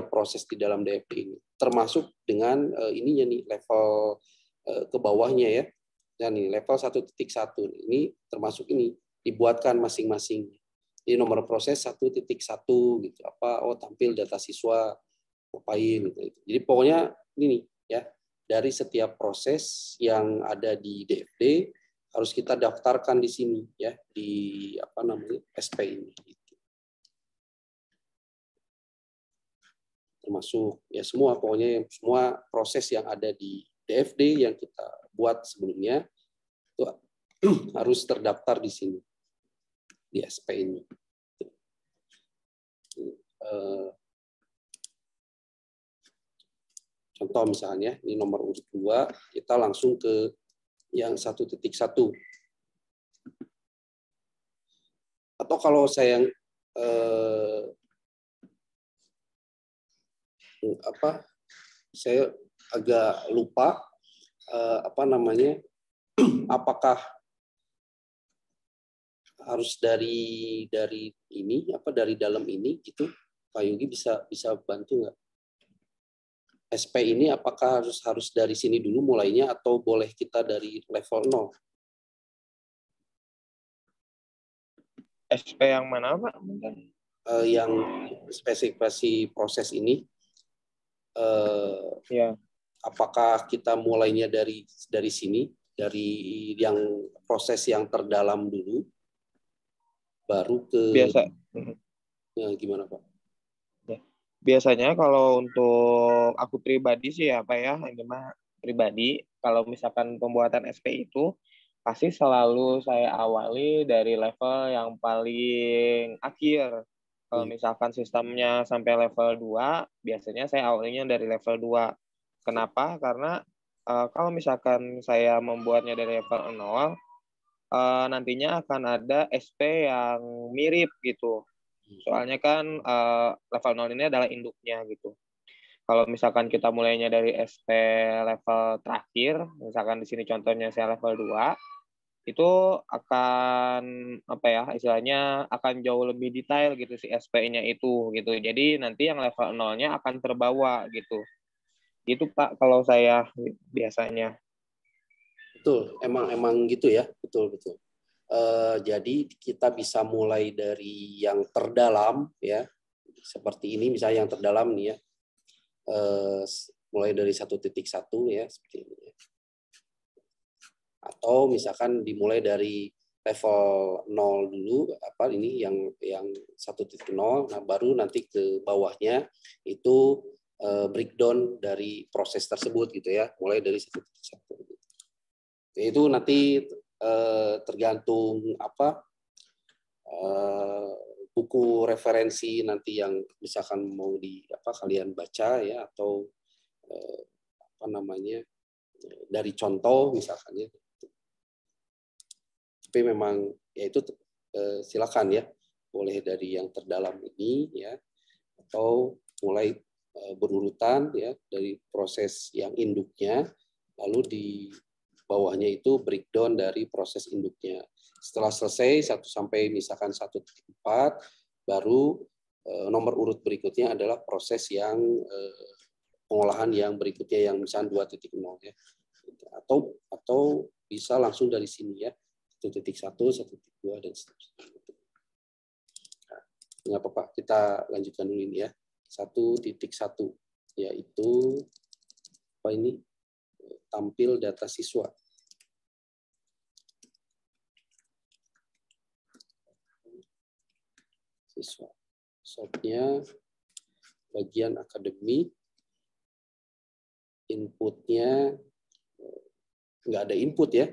proses di dalam DFD ini, termasuk dengan ininya nih level ke bawahnya ya. Dan ini level 1.1 ini termasuk ini dibuatkan masing-masing. Jadi nomor proses 1.1 gitu, tampil data siswa ngapain gitu. Jadi pokoknya ini ya, dari setiap proses yang ada di DFD harus kita daftarkan di sini ya, di SP ini gitu. Termasuk ya pokoknya semua proses yang ada di DFD yang kita buat sebelumnya itu harus terdaftar di sini di SP ini. Contoh misalnya ini nomor urut 2, kita langsung ke yang 1.1. Atau kalau saya saya agak lupa apakah harus dari ini dari dalam ini gitu, Pak Yogi bisa bantu nggak? SP ini apakah harus dari sini dulu mulainya atau boleh kita dari level 0? SP yang mana Pak? Yang spesifikasi proses ini, Ya. apakah kita mulainya dari sini, dari yang proses yang terdalam dulu, baru ke biasa gimana Pak? Biasanya kalau untuk aku pribadi sih ya Pak ya, ini mah pribadi, kalau misalkan pembuatan SP itu pasti selalu saya awali dari level yang paling akhir. Kalau misalkan sistemnya sampai level 2, biasanya saya awalnya dari level 2. Kenapa? Karena kalau misalkan saya membuatnya dari level 0, nantinya akan ada SP yang mirip gitu. Soalnya kan level 0 ini adalah induknya gitu. Kalau misalkan kita mulainya dari SP level terakhir, misalkan di sini contohnya saya level 2, itu akan apa ya, istilahnya akan jauh lebih detail gitu si SP-nya itu gitu. Jadi nanti yang level 0-nya akan terbawa gitu. Itu Pak kalau saya biasanya. Betul, emang gitu ya, betul. Jadi kita bisa mulai dari yang terdalam ya, seperti ini misalnya yang terdalam nih ya, mulai dari 1.1 ya seperti ini. Atau misalkan dimulai dari level 0 dulu, apa ini yang 1.0, nah baru nanti ke bawahnya itu breakdown dari proses tersebut gitu ya, mulai dari 1.1. Itu nanti tergantung apa buku referensi nanti yang misalkan mau kalian baca ya, atau apa namanya dari contoh misalkan ya. Tapi memang ya itu silakan ya, boleh dari yang terdalam ini ya, atau mulai berurutan ya dari proses yang induknya, lalu di bawahnya itu breakdown dari proses induknya. Setelah selesai 1 sampai misalkan 1.4, baru nomor urut berikutnya adalah proses yang pengolahan yang berikutnya yang misalkan 2.0 ya. Atau bisa langsung dari sini ya, 1.1, 1.2 dan seterusnya. Nah, nggak apa-apa, kita lanjutkan dulu ini ya. 1.1 yaitu apa ini? Tampil data siswa. Shopnya bagian akademik, inputnya nggak ada input ya,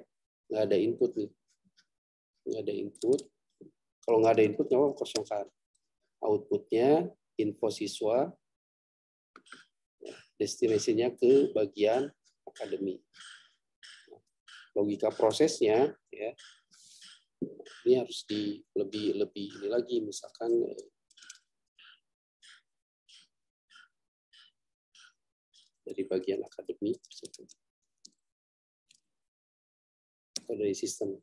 nggak ada input nih, nggak ada input. Kalau nggak ada input, nggak apa, kosongkan. Outputnya info siswa, destinasinya ke bagian akademik. Logika prosesnya ya, ini harus lebih ini lagi, misalkan dari bagian akademik atau dari sistem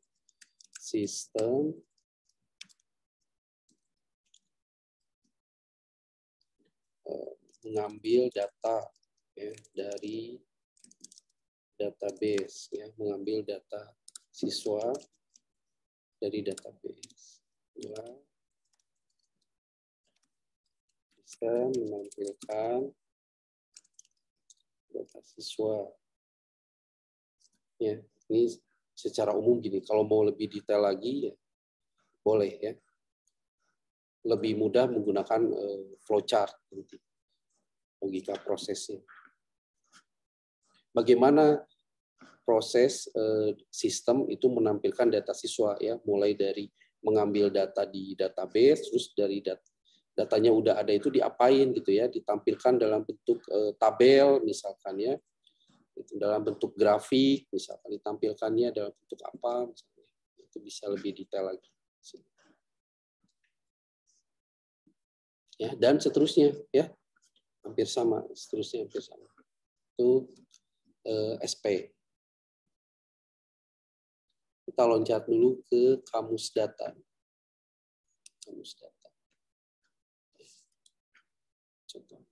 mengambil data ya, dari database ya, mengambil data siswa dari database ya, bisa menampilkan data siswa ya. Ini secara umum gini, kalau mau lebih detail lagi ya boleh ya, lebih mudah menggunakan flowchart nanti, logika prosesnya. Bagaimana proses sistem itu menampilkan data siswa ya, mulai dari mengambil data di database, terus dari datanya udah ada itu diapain gitu ya, ditampilkan dalam bentuk tabel misalkan ya, itu dalam bentuk grafik misalkan, ditampilkannya dalam bentuk apa misalnya. Itu bisa lebih detail lagi ya, dan seterusnya ya, hampir sama, seterusnya hampir sama. Itu SP. Kita loncat dulu ke kamus data. Kamus data. Contoh.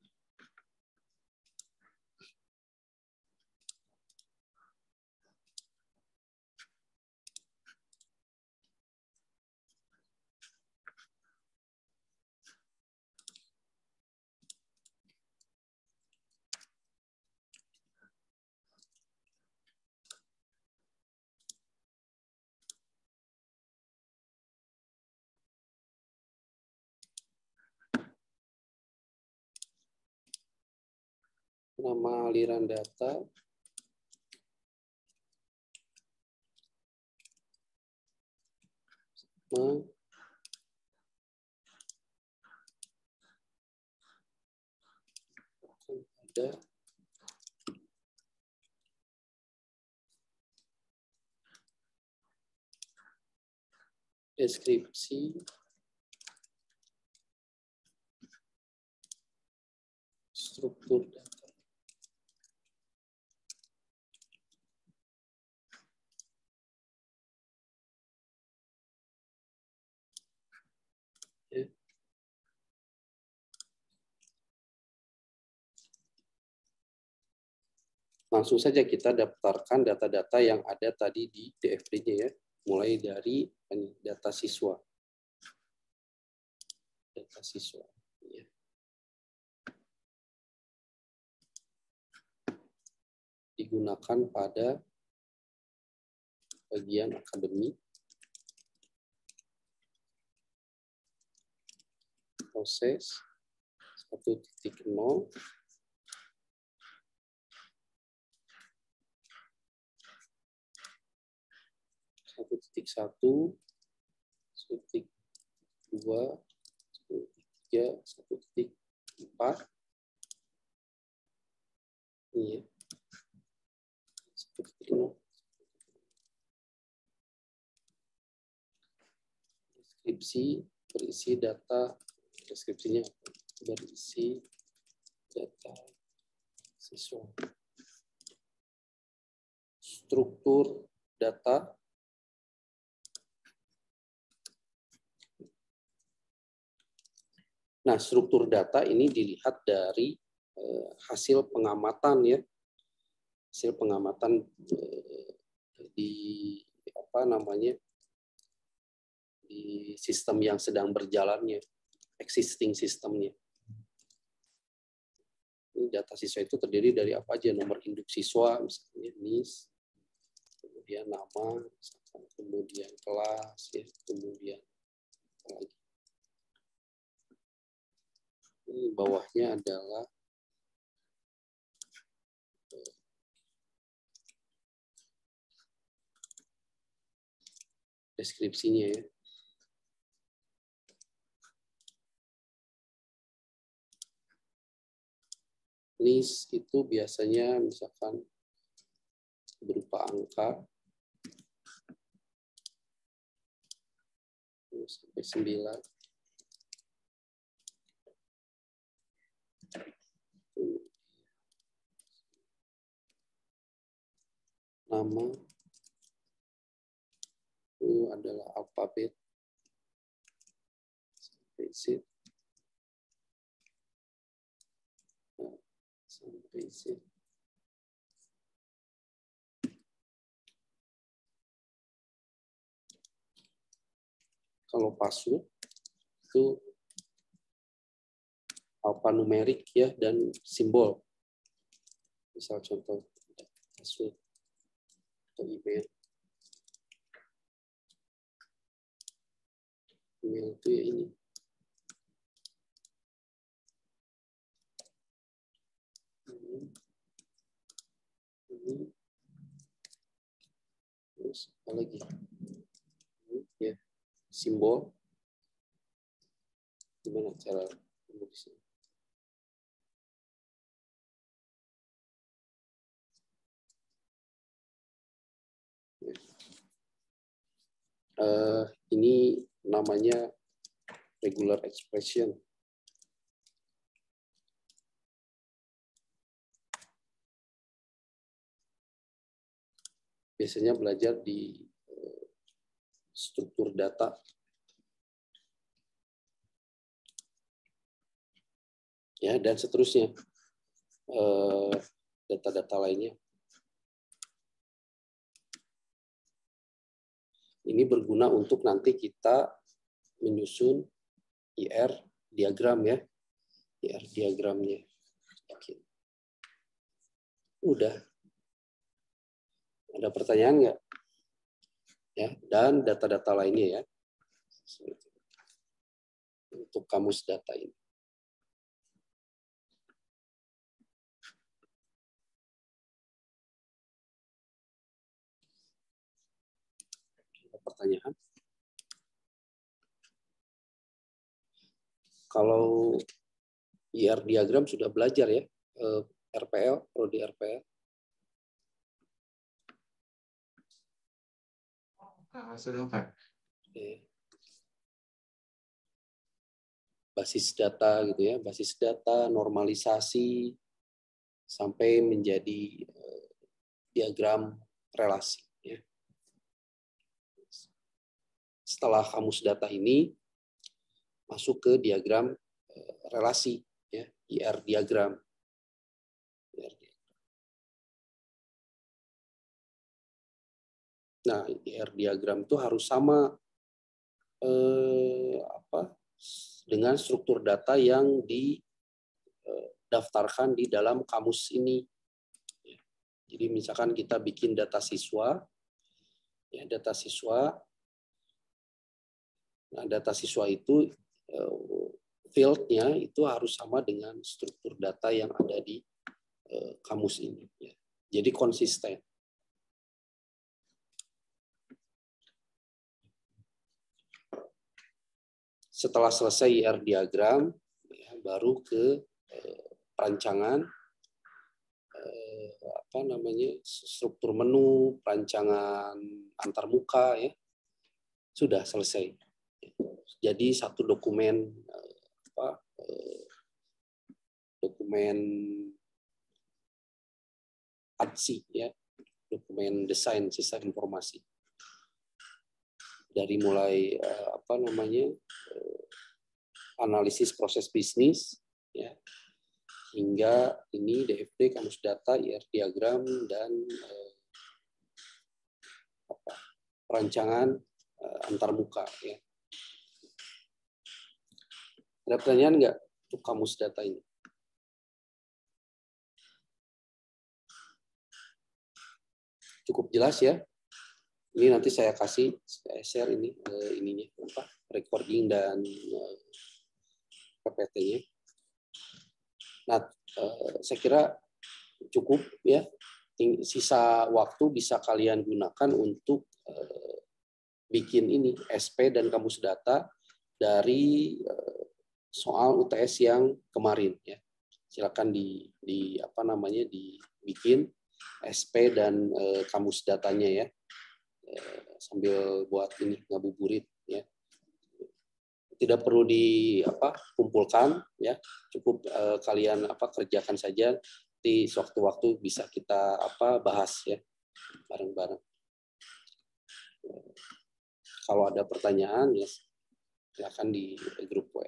Nama aliran data, ada deskripsi struktur data. Ya. Langsung saja kita daftarkan data-data yang ada tadi di DFD-nya ya, mulai dari data siswa. Data siswa. Ya. Digunakan pada bagian akademik, proses 1.0, satu titik satu, 1.2, 1.3, 1.4, ini ya, 1.0. Deskripsi berisi data, deskripsinya berisi data siswa. Struktur data. Nah, struktur data ini dilihat dari hasil pengamatan ya, hasil pengamatan di apa namanya di sistem yang sedang berjalannya, existing sistemnya. Ini data siswa itu terdiri dari apa aja? Nomor induk siswa, misalnya NIS, kemudian nama, misalkan, kemudian kelas, ya, kemudian apa lagi? Ini bawahnya adalah deskripsinya ya. NIS itu biasanya misalkan berupa angka sampai 9. Nama itu adalah alfabet sampai Z. Sampai Z. Kalau password itu alfanumerik ya dan simbol. Misal contoh password atau email. Email itu ya ini. Ini. Terus apa lagi? Ini ya simbol. Gimana cara menulisnya? Ini namanya regular expression. Biasanya belajar di struktur data. Ya, dan seterusnya. Data-data lainnya. Ini berguna untuk nanti kita menyusun IR diagram ya. IR diagramnya. Oke. Udah. Ada pertanyaan nggak? Ya, dan data-data lainnya ya. Untuk kamus data ini. Ada pertanyaan? Kalau IR diagram sudah belajar ya, RPL, prodi RPL. Sudah, Pak. Oke. basis data gitu ya, basis data, normalisasi sampai menjadi diagram relasi ya. Setelah kamus data ini masuk ke diagram relasi ya, IR diagram. Nah, IR diagram itu harus sama dengan struktur data yang didaftarkan di dalam kamus ini. Jadi misalkan kita bikin data siswa, ya data siswa. Nah, data siswa itu field-nya itu harus sama dengan struktur data yang ada di kamus ini. Ya. Jadi konsisten. Setelah selesai IR diagram, ya, baru ke perancangan struktur menu, perancangan antarmuka, ya sudah selesai. Jadi satu dokumen dokumen ADSI, ya, dokumen desain sistem informasi. Dari mulai analisis proses bisnis, ya, hingga ini DFD, kamus data, IR diagram, dan perancangan antarmuka. Ya. Ada pertanyaan nggak untuk kamus data ini? Cukup jelas ya. Ini nanti saya share ini ininya recording dan PPT-nya. Nah, saya kira cukup ya. Sisa waktu bisa kalian gunakan untuk bikin ini SP dan kamus data dari soal UTS yang kemarin ya. Silakan dibikin SP dan kamus datanya ya. Sambil buat ini ngabuburit ya. Tidak perlu kumpulkan ya, cukup kalian kerjakan saja, di sewaktu-waktu bisa kita bahas ya bareng-bareng. Kalau ada pertanyaan ya silakan di grup WA.